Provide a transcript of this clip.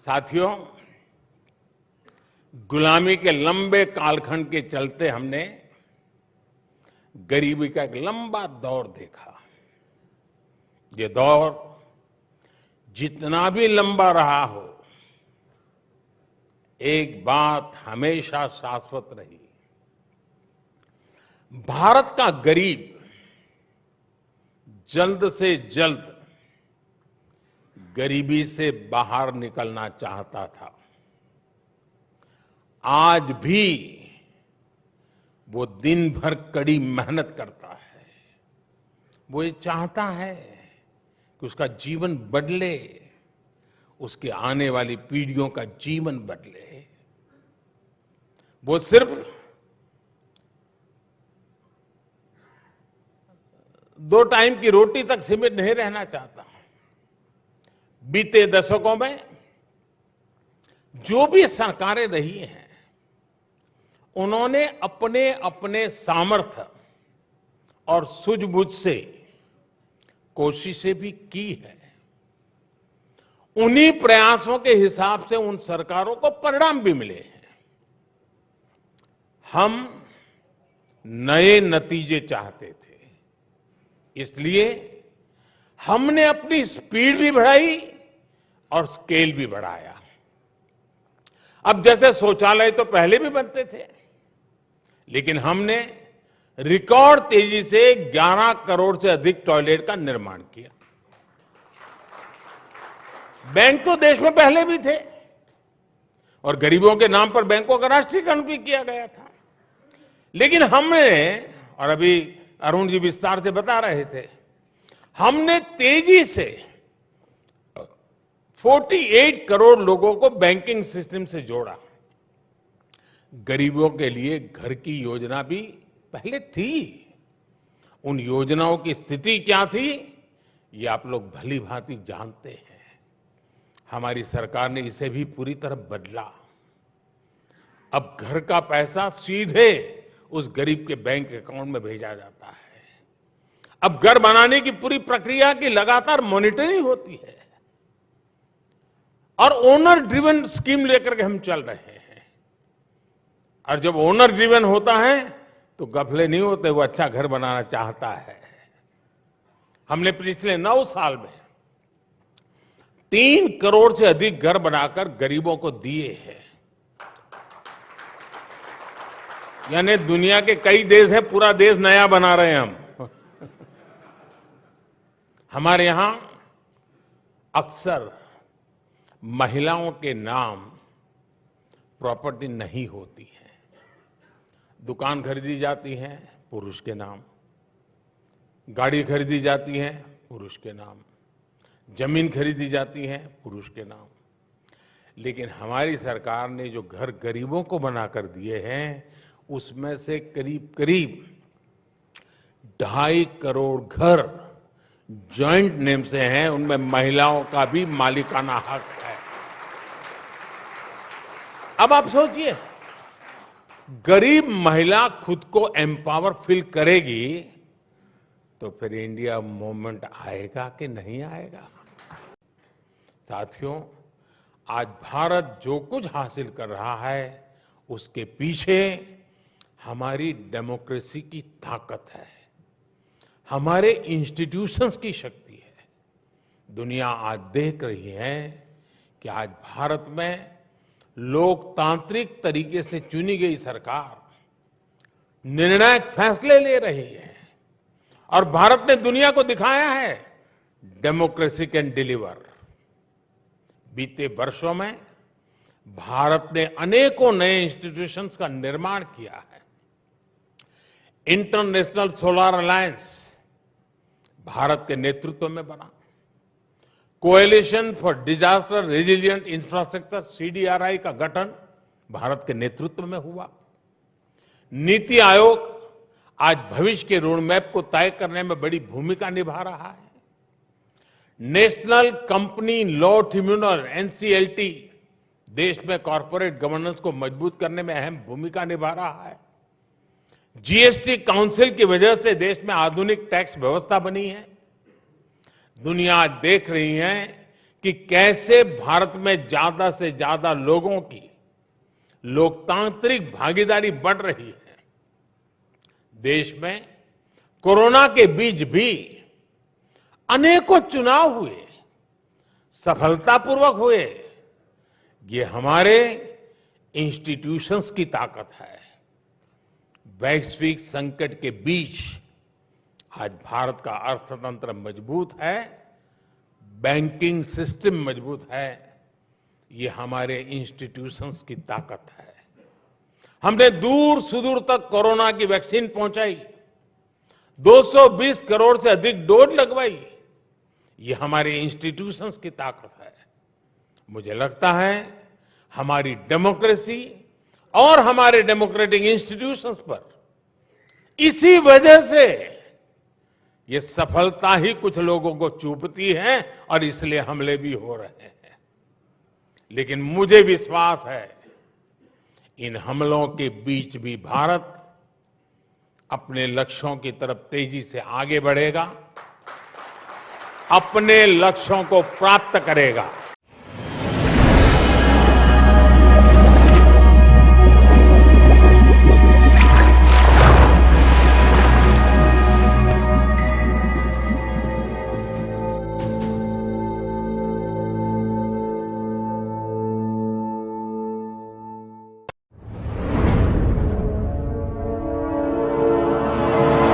साथियों, गुलामी के लंबे कालखंड के चलते हमने गरीबी का एक लंबा दौर देखा। ये दौर जितना भी लंबा रहा हो, एक बात हमेशा शाश्वत रही। भारत का गरीब जल्द से जल्द गरीबी से बाहर निकलना चाहता था। आज भी वो दिन भर कड़ी मेहनत करता है। वो ये चाहता है कि उसका जीवन बदले, उसके आने वाली पीढ़ियों का जीवन बदले। वो सिर्फ 2 टाइम की रोटी तक सीमित नहीं रहना चाहता। बीते दशकों में जो भी सरकारें रही हैं, उन्होंने अपने अपने सामर्थ्य और सूझबूझ से कोशिशें भी की है। उन्हीं प्रयासों के हिसाब से उन सरकारों को परिणाम भी मिले हैं। हम नए नतीजे चाहते थे, इसलिए हमने अपनी स्पीड भी बढ़ाई और स्केल भी बढ़ाया। अब जैसे शौचालय तो पहले भी बनते थे, लेकिन हमने रिकॉर्ड तेजी से 11 करोड़ से अधिक टॉयलेट का निर्माण किया। बैंक तो देश में पहले भी थे और गरीबों के नाम पर बैंकों का राष्ट्रीयकरण भी किया गया था। लेकिन हमने, और अभी अरुण जी विस्तार से बता रहे थे, हमने तेजी से 48 करोड़ लोगों को बैंकिंग सिस्टम से जोड़ा। गरीबों के लिए घर की योजना भी पहले थी। उन योजनाओं की स्थिति क्या थी, ये आप लोग भली भांति जानते हैं। हमारी सरकार ने इसे भी पूरी तरह बदला। अब घर का पैसा सीधे उस गरीब के बैंक अकाउंट में भेजा जाता है। अब घर बनाने की पूरी प्रक्रिया की लगातार मॉनिटरिंग होती है और ओनर ड्रिवन स्कीम लेकर के हम चल रहे हैं। और जब ओनर ड्रिवन होता है तो गफले नहीं होते, वो अच्छा घर बनाना चाहता है। हमने पिछले 9 साल में 3 करोड़ से अधिक घर बनाकर गरीबों को दिए हैं। यानी दुनिया के कई देश है, पूरा देश नया बना रहे हैं हम। हमारे यहां अक्सर महिलाओं के नाम प्रॉपर्टी नहीं होती है। दुकान खरीदी जाती है पुरुष के नाम, गाड़ी खरीदी जाती है पुरुष के नाम, जमीन खरीदी जाती है पुरुष के नाम। लेकिन हमारी सरकार ने जो घर गरीबों को बनाकर दिए हैं, उसमें से करीब करीब 2.5 करोड़ घर जॉइंट नेम से हैं। उनमें महिलाओं का भी मालिकाना हक है। अब आप सोचिए, गरीब महिला खुद को एम्पावर फील करेगी तो फिर इंडिया मूवमेंट आएगा कि नहीं आएगा? साथियों, आज भारत जो कुछ हासिल कर रहा है, उसके पीछे हमारी डेमोक्रेसी की ताकत है, हमारे इंस्टीट्यूशंस की शक्ति है। दुनिया आज देख रही है कि आज भारत में लोकतांत्रिक तरीके से चुनी गई सरकार निर्णायक फैसले ले रही है और भारत ने दुनिया को दिखाया है डेमोक्रेसी कैन डिलीवर। बीते वर्षों में भारत ने अनेकों नए इंस्टीट्यूशंस का निर्माण किया है। इंटरनेशनल सोलर अलायंस भारत के नेतृत्व में बना। Coalition for disaster resilient infrastructure CDRI का गठन भारत के नेतृत्व में हुआ। नीति आयोग आज भविष्य के रोड मैप को तय करने में बड़ी भूमिका निभा रहा है। National company law tribunal NCLT देश में कॉरपोरेट गवर्नेंस को मजबूत करने में अहम भूमिका निभा रहा है। GST काउंसिल की वजह से देश में आधुनिक टैक्स व्यवस्था बनी है। दुनिया देख रही है कि कैसे भारत में ज्यादा से ज्यादा लोगों की लोकतांत्रिक भागीदारी बढ़ रही है। देश में कोरोना के बीच भी अनेकों चुनाव हुए, सफलतापूर्वक हुए। ये हमारे इंस्टीट्यूशंस की ताकत है। वैश्विक संकट के बीच आज भारत का अर्थतंत्र मजबूत है, बैंकिंग सिस्टम मजबूत है। ये हमारे इंस्टीट्यूशंस की ताकत है। हमने दूर सुदूर तक कोरोना की वैक्सीन पहुंचाई, 220 करोड़ से अधिक डोज लगवाई। ये हमारे इंस्टीट्यूशंस की ताकत है। मुझे लगता है हमारी डेमोक्रेसी और हमारे डेमोक्रेटिक इंस्टीट्यूशंस पर इसी वजह से ये सफलता ही कुछ लोगों को चूपती है और इसलिए हमले भी हो रहे हैं। लेकिन मुझे विश्वास है इन हमलों के बीच भी भारत अपने लक्ष्यों की तरफ तेजी से आगे बढ़ेगा, अपने लक्ष्यों को प्राप्त करेगा।